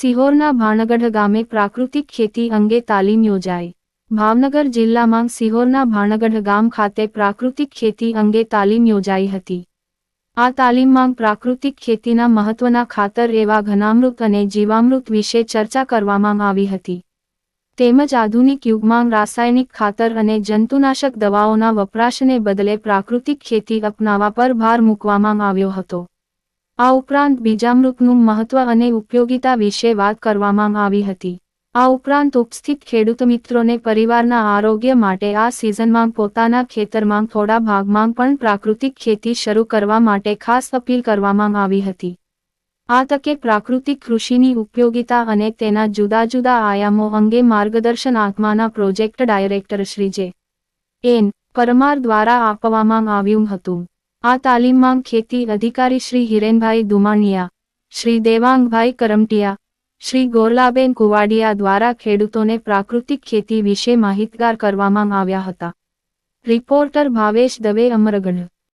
સિહોરના ભાણગઢ ગામે પ્રાકૃતિક ખેતી અંગે તાલીમ યોજાઈ। ભાવનગર જિલ્લામાં સિહોરના ભાણગઢ ગામ ખાતે પ્રાકૃતિક ખેતી અંગે તાલીમ યોજાઈ હતી। આ તાલીમમાં પ્રાકૃતિક ખેતીના મહત્વના ખાતર એવા ઘનામૃત અને જીવામૃત વિશે ચર્ચા કરવામાં આવી હતી। તેમજ આધુનિક યુગમાં રાસાયણિક ખાતર અને જંતુનાશક દવાઓના વપરાશને બદલે પ્રાકૃતિક ખેતી અપનાવવા પર ભાર મૂકવામાં આવ્યો હતો। આ ઉપરાંત બીજામૃતનું મહત્વ અને ઉપયોગિતા વિશે વાત કરવામાં આવી હતી। આ ઉપરાંત ઉપસ્થિત ખેડૂત મિત્રોને પરિવારના આરોગ્ય માટે આ સિઝનમાં પોતાના ખેતરમાં થોડા ભાગમાં પણ પ્રાકૃતિક ખેતી શરૂ કરવા માટે ખાસ અપીલ કરવામાં આવી હતી। આ તકે પ્રાકૃતિક કૃષિની ઉપયોગિતા અને તેના જુદા જુદા આયામો અંગે માર્ગદર્શન આત્માના પ્રોજેક્ટ ડાયરેક્ટર શ્રી જે.એન. પરમાર દ્વારા આપવામાં આવ્યું હતું। આ તાલીમમાં ખેતી અધિકારી શ્રી હિરેનભાઈ દુમાણિયા, શ્રી દેવાંગભાઈ કરમટિયા, શ્રી ગોરલાબેન કુવાડિયા દ્વારા ખેડૂતોને પ્રાકૃતિક ખેતી વિશે માહિતગાર કરવામાં આવ્યા હતા। રિપોર્ટર ભાવેશ દવે, અમરગઢ।